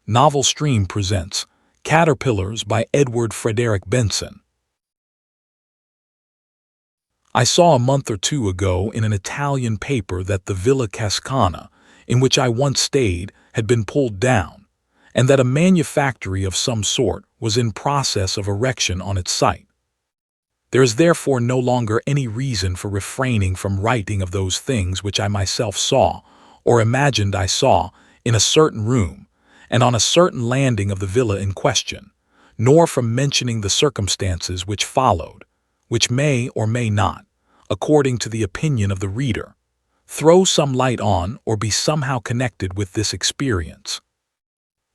Novel Stream presents Caterpillars by Edward Frederick Benson. I saw a month or two ago in an Italian paper that the Villa Cascana, in which I once stayed, had been pulled down, and that a manufactory of some sort was in process of erection on its site. There is therefore no longer any reason for refraining from writing of those things which I myself saw, or imagined I saw, in a certain room, and on a certain landing of the villa in question, nor from mentioning the circumstances which followed, which may or may not, according to the opinion of the reader, throw some light on or be somehow connected with this experience.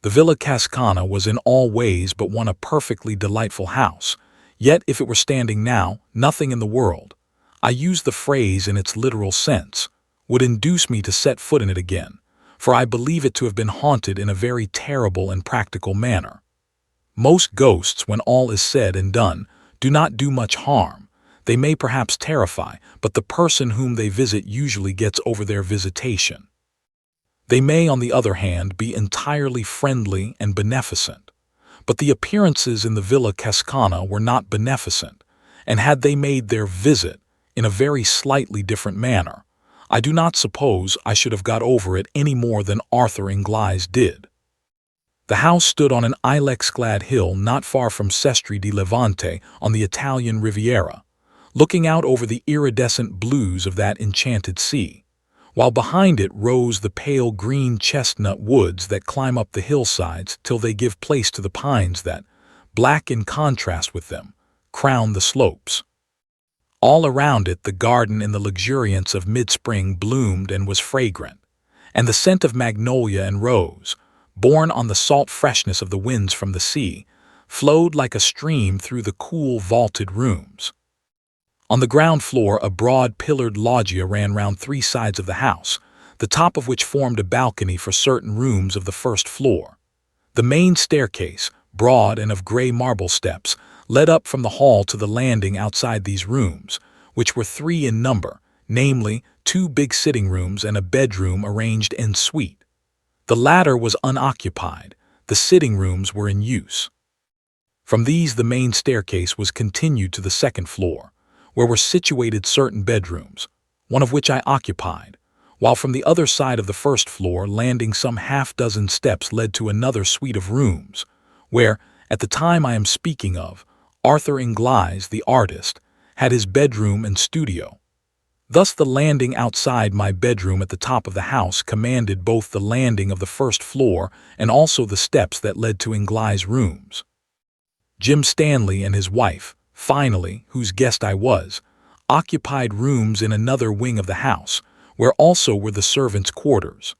The Villa Cascana was in all ways but one a perfectly delightful house, yet if it were standing now, nothing in the world, I use the phrase in its literal sense, would induce me to set foot in it again, for I believe it to have been haunted in a very terrible and practical manner. Most ghosts, when all is said and done, do not do much harm. They may perhaps terrify, but the person whom they visit usually gets over their visitation. They may, on the other hand, be entirely friendly and beneficent, but the appearances in the Villa Cascana were not beneficent, and had they made their visit in a very slightly different manner, I do not suppose I should have got over it any more than Arthur Ingles did. The house stood on an ilex-clad hill not far from Sestri di Levante on the Italian Riviera, looking out over the iridescent blues of that enchanted sea, while behind it rose the pale green chestnut woods that climb up the hillsides till they give place to the pines that, black in contrast with them, crown the slopes. All around it the garden in the luxuriance of mid-spring bloomed and was fragrant, and the scent of magnolia and rose, borne on the salt freshness of the winds from the sea, flowed like a stream through the cool vaulted rooms. On the ground floor a broad pillared loggia ran round three sides of the house, the top of which formed a balcony for certain rooms of the first floor. The main staircase, broad and of gray marble steps, led up from the hall to the landing outside these rooms, which were three in number, namely, two big sitting rooms and a bedroom arranged en suite. The latter was unoccupied, the sitting rooms were in use. From these the main staircase was continued to the second floor, where were situated certain bedrooms, one of which I occupied, while from the other side of the first floor landing some half-dozen steps led to another suite of rooms, where, at the time I am speaking of, Arthur Ingles, the artist, had his bedroom and studio. Thus the landing outside my bedroom at the top of the house commanded both the landing of the first floor and also the steps that led to Ingles' rooms. Jim Stanley and his wife, finally, whose guest I was, occupied rooms in another wing of the house, where also were the servants' quarters.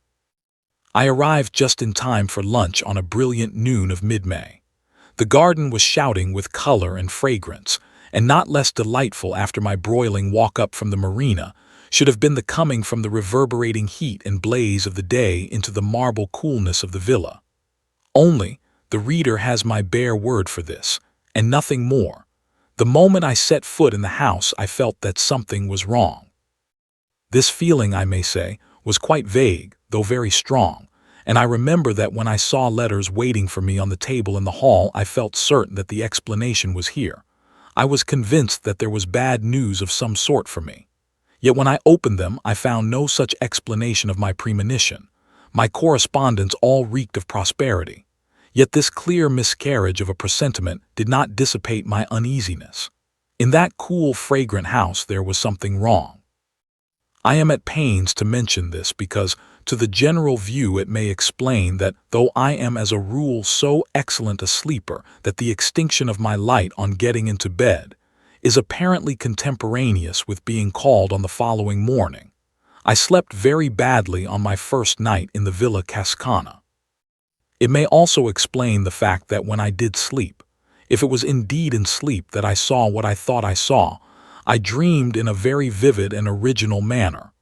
I arrived just in time for lunch on a brilliant noon of mid-May. The garden was shouting with color and fragrance, and not less delightful after my broiling walk up from the marina should have been the coming from the reverberating heat and blaze of the day into the marble coolness of the villa. Only, the reader has my bare word for this, and nothing more. The moment I set foot in the house I felt that something was wrong. This feeling, I may say, was quite vague, though very strong, and I remember that when I saw letters waiting for me on the table in the hall I felt certain that the explanation was here. I was convinced that there was bad news of some sort for me. Yet when I opened them I found no such explanation of my premonition. My correspondence all reeked of prosperity. Yet this clear miscarriage of a presentiment did not dissipate my uneasiness. In that cool, fragrant house there was something wrong. I am at pains to mention this because, to the general view it may explain that, though I am as a rule so excellent a sleeper that the extinction of my light on getting into bed is apparently contemporaneous with being called on the following morning, I slept very badly on my first night in the Villa Cascana. It may also explain the fact that when I did sleep, if it was indeed in sleep that I saw what I thought I saw, I dreamed in a very vivid and original manner.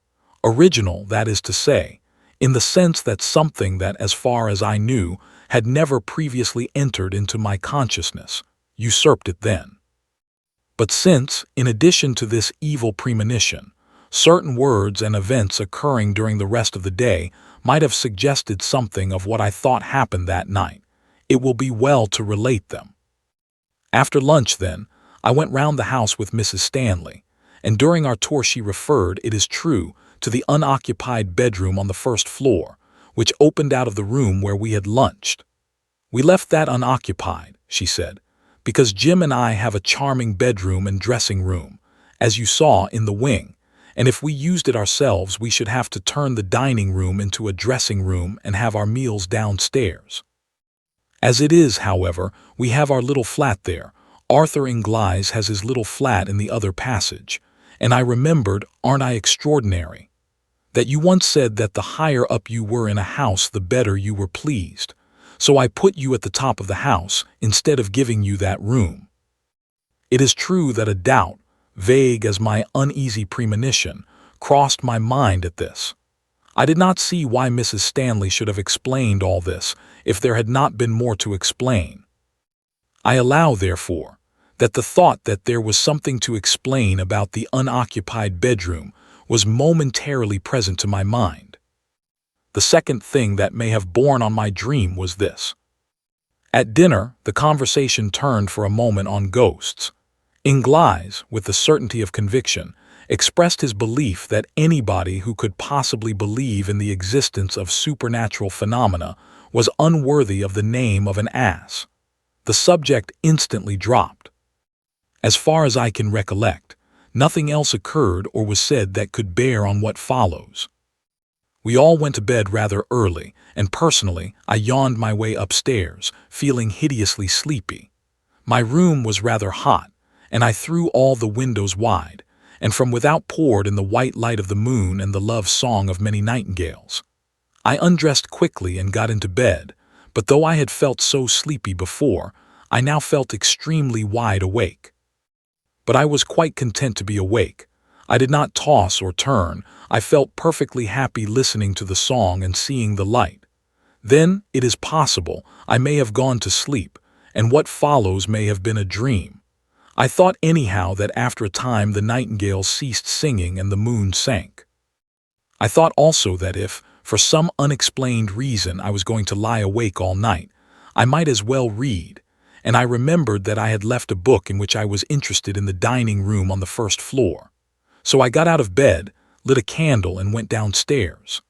Original, that is to say, in the sense that something that, as far as I knew, had never previously entered into my consciousness, usurped it then. But since, in addition to this evil premonition, certain words and events occurring during the rest of the day might have suggested something of what I thought happened that night. It will be well to relate them. After lunch, then, I went round the house with Mrs. Stanley, and during our tour she referred, it is true, to the unoccupied bedroom on the first floor, which opened out of the room where we had lunched. "We left that unoccupied," she said, "because Jim and I have a charming bedroom and dressing room, as you saw, in the wing, and if we used it ourselves we should have to turn the dining room into a dressing room and have our meals downstairs. As it is, however, we have our little flat there. Arthur Inglis has his little flat in the other passage, and I remembered, aren't I extraordinary, that you once said that the higher up you were in a house the better you were pleased. So I put you at the top of the house instead of giving you that room." It is true that a doubt, vague as my uneasy premonition, crossed my mind at this. I did not see why Mrs. Stanley should have explained all this if there had not been more to explain. I allow, therefore, that the thought that there was something to explain about the unoccupied bedroom was momentarily present to my mind. The second thing that may have borne on my dream was this. At dinner, the conversation turned for a moment on ghosts. Inglis, with the certainty of conviction, expressed his belief that anybody who could possibly believe in the existence of supernatural phenomena was unworthy of the name of an ass. The subject instantly dropped. As far as I can recollect, nothing else occurred or was said that could bear on what follows. We all went to bed rather early, and personally, I yawned my way upstairs, feeling hideously sleepy. My room was rather hot, and I threw all the windows wide, and from without poured in the white light of the moon and the love song of many nightingales. I undressed quickly and got into bed, but though I had felt so sleepy before, I now felt extremely wide awake. But I was quite content to be awake. I did not toss or turn. I felt perfectly happy listening to the song and seeing the light. Then, it is possible, I may have gone to sleep, and what follows may have been a dream. I thought anyhow that after a time the nightingales ceased singing and the moon sank. I thought also that if, for some unexplained reason, I was going to lie awake all night, I might as well read, and I remembered that I had left a book in which I was interested in the dining room on the first floor. So I got out of bed, lit a candle, and went downstairs.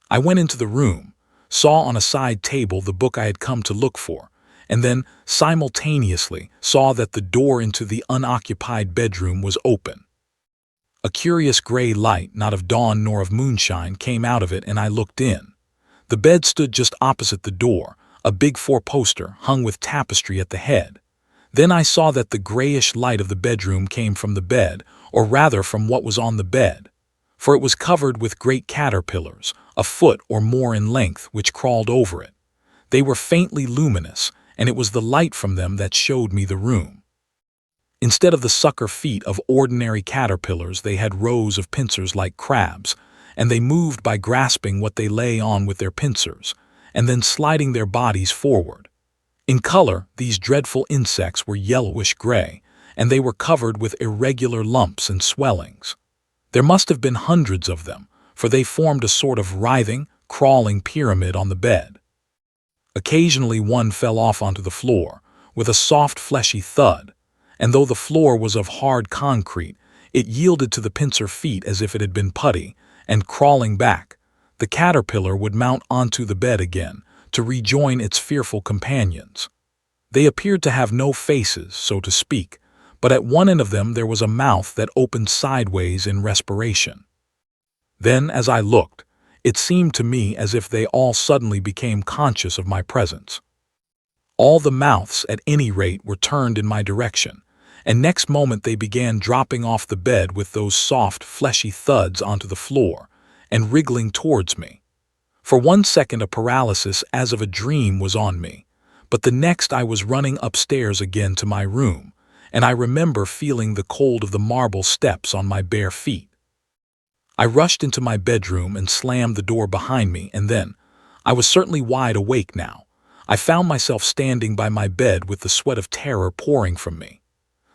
I went into the room, saw on a side table the book I had come to look for, and then, simultaneously, saw that the door into the unoccupied bedroom was open. A curious gray light, not of dawn nor of moonshine, came out of it, and I looked in. The bed stood just opposite the door, a big four-poster hung with tapestry at the head. Then I saw that the grayish light of the bedroom came from the bed, or rather from what was on the bed, for it was covered with great caterpillars, a foot or more in length, which crawled over it. They were faintly luminous, and it was the light from them that showed me the room. Instead of the sucker feet of ordinary caterpillars, they had rows of pincers like crabs, and they moved by grasping what they lay on with their pincers, and then sliding their bodies forward. In color, these dreadful insects were yellowish-gray, and they were covered with irregular lumps and swellings. There must have been hundreds of them, for they formed a sort of writhing, crawling pyramid on the bed. Occasionally one fell off onto the floor, with a soft fleshy thud, and though the floor was of hard concrete, it yielded to the pincer feet as if it had been putty, and crawling back, the caterpillar would mount onto the bed again, to rejoin its fearful companions. They appeared to have no faces, so to speak, but at one end of them there was a mouth that opened sideways in respiration. Then, as I looked, it seemed to me as if they all suddenly became conscious of my presence. All the mouths, at any rate, were turned in my direction, and next moment they began dropping off the bed with those soft, fleshy thuds onto the floor, and wriggling towards me. For 1 second a paralysis as of a dream was on me, but the next I was running upstairs again to my room, and I remember feeling the cold of the marble steps on my bare feet. I rushed into my bedroom and slammed the door behind me, and then, I was certainly wide awake now, I found myself standing by my bed with the sweat of terror pouring from me.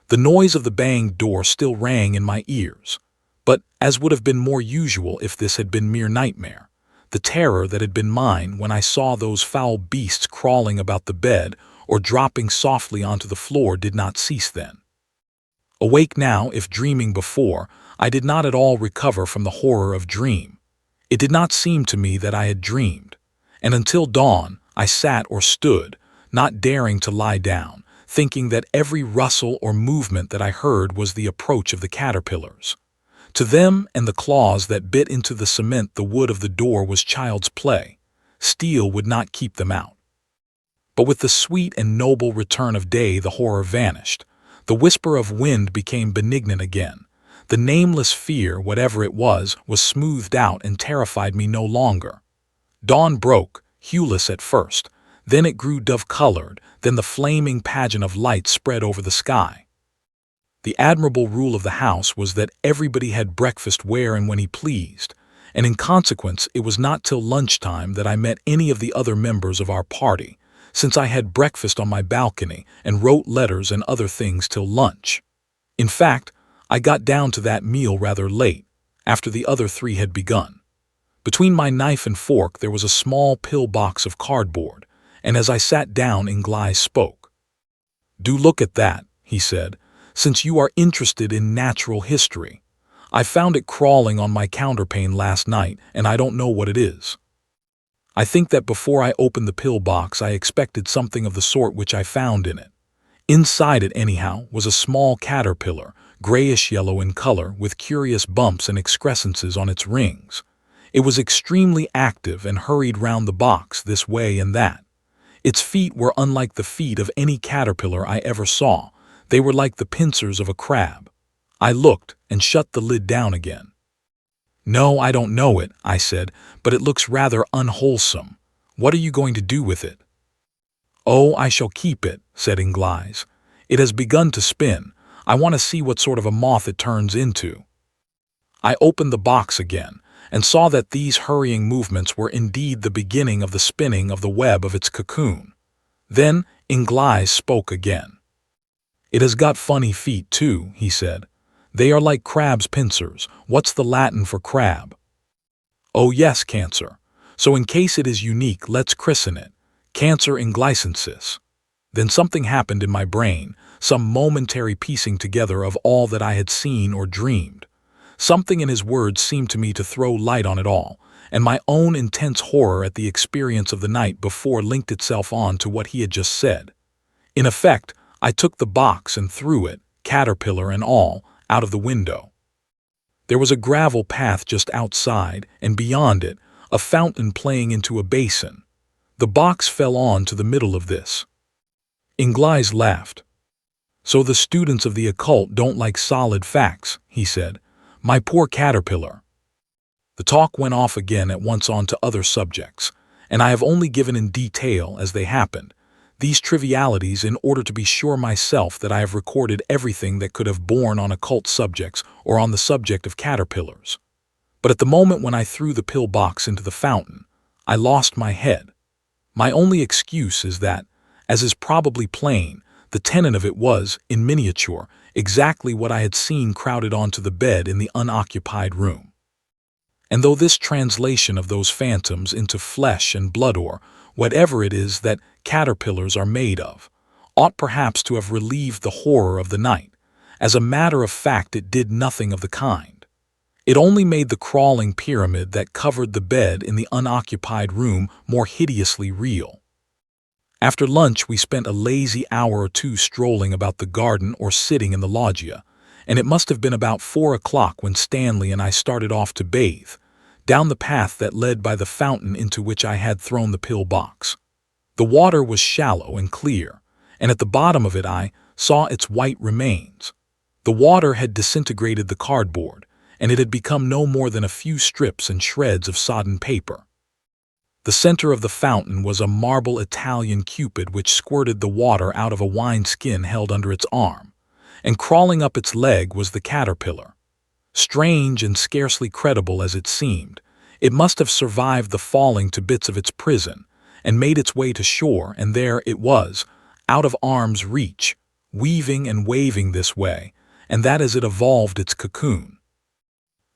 The noise of the banged door still rang in my ears, but, as would have been more usual if this had been mere nightmare, The terror that had been mine when I saw those foul beasts crawling about the bed or dropping softly onto the floor did not cease then. Awake now, if dreaming before, I did not at all recover from the horror of dream. It did not seem to me that I had dreamed, and until dawn I sat or stood, not daring to lie down, thinking that every rustle or movement that I heard was the approach of the caterpillars. To them and the claws that bit into the cement the wood of the door was child's play. Steel would not keep them out. But with the sweet and noble return of day the horror vanished. The whisper of wind became benignant again. The nameless fear, whatever it was smoothed out and terrified me no longer. Dawn broke, hueless at first. Then it grew dove-colored, then the flaming pageant of light spread over the sky. The admirable rule of the house was that everybody had breakfast where and when he pleased, and in consequence it was not till lunchtime that I met any of the other members of our party, since I had breakfast on my balcony and wrote letters and other things till lunch. In fact, I got down to that meal rather late, after the other three had begun. Between my knife and fork there was a small pill box of cardboard, and as I sat down Inglis spoke. "Do look at that," he said, "since you are interested in natural history. I found it crawling on my counterpane last night, and I don't know what it is. I think that before I opened the pill box I expected something of the sort which I found in it. Inside it, anyhow, was a small caterpillar, grayish-yellow in color, with curious bumps and excrescences on its rings. It was extremely active and hurried round the box this way and that. Its feet were unlike the feet of any caterpillar I ever saw. They were like the pincers of a crab. I looked and shut the lid down again. "No, I don't know it," I said, "but it looks rather unwholesome. What are you going to do with it?" "Oh, I shall keep it," said Inglis. "It has begun to spin. I want to see what sort of a moth it turns into." I opened the box again, and saw that these hurrying movements were indeed the beginning of the spinning of the web of its cocoon. Then Inglis spoke again. "It has got funny feet, too," he said. "They are like crab's pincers. What's the Latin for crab?" "Oh yes, Cancer. So in case it is unique, let's christen it Cancer inglisensis." Then something happened in my brain, some momentary piecing together of all that I had seen or dreamed. Something in his words seemed to me to throw light on it all, and my own intense horror at the experience of the night before linked itself on to what he had just said. In effect, I took the box and threw it, caterpillar and all, out of the window. There was a gravel path just outside, and beyond it, a fountain playing into a basin. The box fell on to the middle of this. Inglis laughed. "So the students of the occult don't like solid facts," he said. "My poor caterpillar." The talk went off again at once on to other subjects, and I have only given in detail, as they happened, these trivialities in order to be sure myself that I have recorded everything that could have borne on occult subjects or on the subject of caterpillars. But at the moment when I threw the pill box into the fountain, I lost my head. My only excuse is that, as is probably plain, the tenant of it was, in miniature, exactly what I had seen crowded onto the bed in the unoccupied room. And though this translation of those phantoms into flesh and blood, or whatever it is that caterpillars are made of, ought perhaps to have relieved the horror of the night, as a matter of fact it did nothing of the kind. It only made the crawling pyramid that covered the bed in the unoccupied room more hideously real. After lunch we spent a lazy hour or two strolling about the garden or sitting in the loggia, and it must have been about 4 o'clock when Stanley and I started off to bathe, down the path that led by the fountain into which I had thrown the pill box. The water was shallow and clear, and at the bottom of it I saw its white remains. The water had disintegrated the cardboard, and it had become no more than a few strips and shreds of sodden paper. The center of the fountain was a marble Italian Cupid which squirted the water out of a wineskin held under its arm, and crawling up its leg was the caterpillar. Strange and scarcely credible as it seemed, it must have survived the falling to bits of its prison, and made its way to shore, and there it was, out of arm's reach, weaving and waving this way, and that as it evolved its cocoon.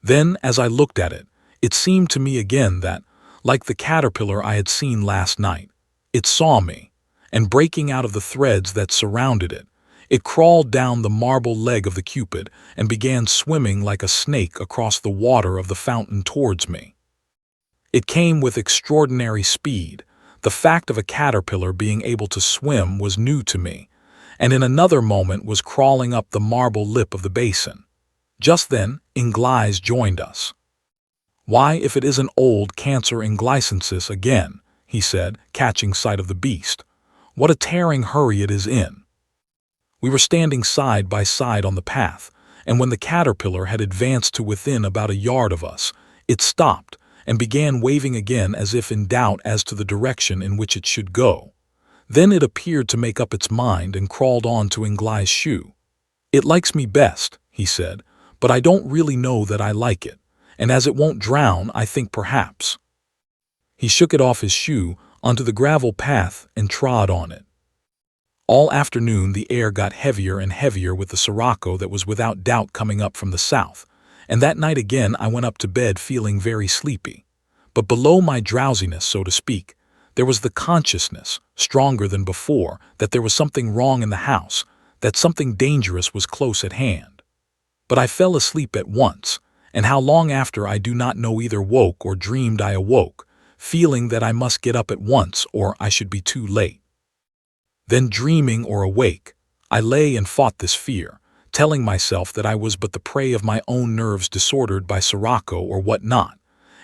Then, as I looked at it, it seemed to me again that, Like the caterpillar I had seen last night, it saw me, and breaking out of the threads that surrounded it, it crawled down the marble leg of the Cupid and began swimming like a snake across the water of the fountain towards me. It came with extraordinary speed. The fact of a caterpillar being able to swim was new to me, and in another moment was crawling up the marble lip of the basin. Just then, Inglise joined us. "Why, if it isn't old Cancer Inglicensis again," he said, catching sight of the beast. "What a tearing hurry it is in." We were standing side by side on the path, and when the caterpillar had advanced to within about a yard of us, it stopped and began waving again as if in doubt as to the direction in which it should go. Then it appeared to make up its mind and crawled on to Inglise's shoe. "It likes me best," he said, "but I don't really know that I like it, and as it won't drown, I think perhaps." He shook it off his shoe onto the gravel path and trod on it. All afternoon the air got heavier and heavier with the sirocco that was without doubt coming up from the south, and that night again I went up to bed feeling very sleepy. But below my drowsiness, so to speak, there was the consciousness, stronger than before, that there was something wrong in the house, that something dangerous was close at hand. But I fell asleep at once, and how long after I do not know, either woke or dreamed I awoke, feeling that I must get up at once or I should be too late. Then, dreaming or awake, I lay and fought this fear, telling myself that I was but the prey of my own nerves disordered by sirocco or what not,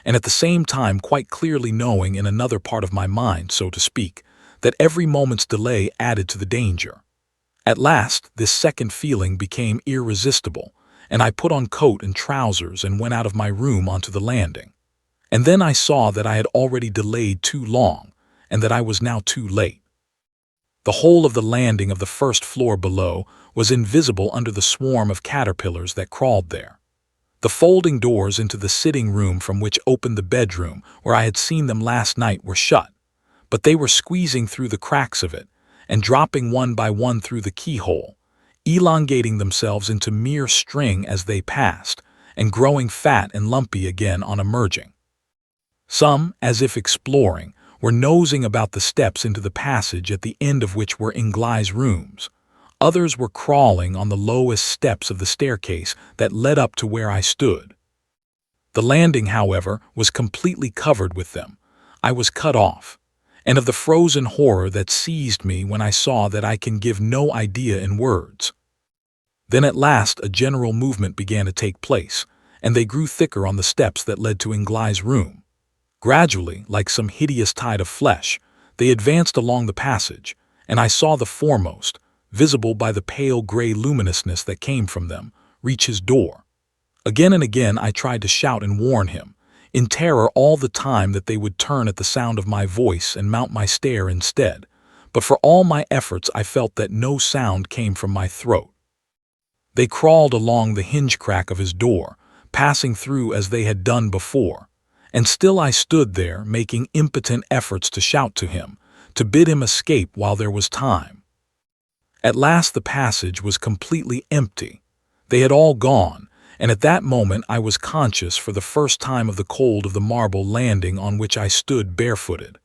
and at the same time quite clearly knowing in another part of my mind, so to speak, that every moment's delay added to the danger. At last this second feeling became irresistible, and I put on coat and trousers and went out of my room onto the landing. And then I saw that I had already delayed too long, and that I was now too late. The whole of the landing of the first floor below was invisible under the swarm of caterpillars that crawled there. The folding doors into the sitting room from which opened the bedroom where I had seen them last night were shut, but they were squeezing through the cracks of it and dropping one by one through the keyhole, elongating themselves into mere string as they passed, and growing fat and lumpy again on emerging. Some, as if exploring, were nosing about the steps into the passage at the end of which were Inglise's rooms. Others were crawling on the lowest steps of the staircase that led up to where I stood. The landing, however, was completely covered with them. I was cut off, and of the frozen horror that seized me when I saw that I can give no idea in words. Then at last a general movement began to take place, and they grew thicker on the steps that led to Inglise's room. Gradually, like some hideous tide of flesh, they advanced along the passage, and I saw the foremost, visible by the pale gray luminousness that came from them, reach his door. Again and again I tried to shout and warn him, in terror all the time that they would turn at the sound of my voice and mount my stair instead, but for all my efforts I felt that no sound came from my throat. They crawled along the hinge crack of his door, passing through as they had done before, and still I stood there making impotent efforts to shout to him, to bid him escape while there was time. At last the passage was completely empty. They had all gone, and at that moment I was conscious for the first time of the cold of the marble landing on which I stood barefooted.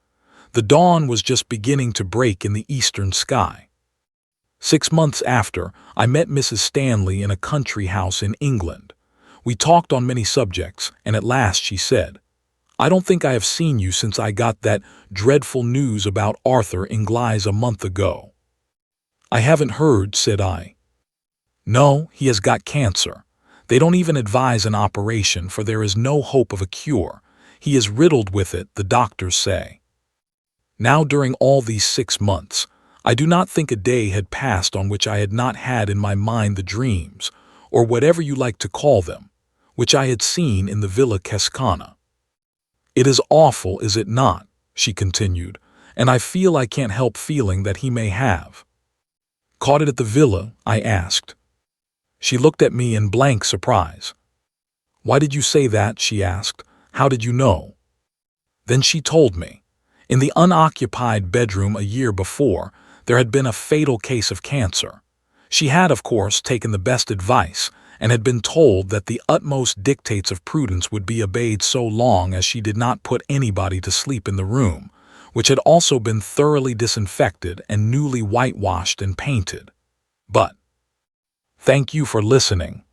The dawn was just beginning to break in the eastern sky. 6 months after, I met Mrs. Stanley in a country house in England. We talked on many subjects, and at last she said, "I don't think I have seen you since I got that dreadful news about Arthur Inglise a month ago." "I haven't heard," said I. "No, he has got cancer. They don't even advise an operation, for there is no hope of a cure. He is riddled with it, the doctors say." Now during all these 6 months, I do not think a day had passed on which I had not had in my mind the dreams, or whatever you like to call them, which I had seen in the Villa Cascana. "It is awful, is it not?" she continued, "and I feel I can't help feeling that he may have." "Caught it at the villa?" I asked. She looked at me in blank surprise. "Why did you say that?" she asked. "How did you know?" Then she told me. In the unoccupied bedroom a year before, there had been a fatal case of cancer. She had, of course, taken the best advice, and had been told that the utmost dictates of prudence would be obeyed so long as she did not put anybody to sleep in the room, which had also been thoroughly disinfected and newly whitewashed and painted. But thank you for listening.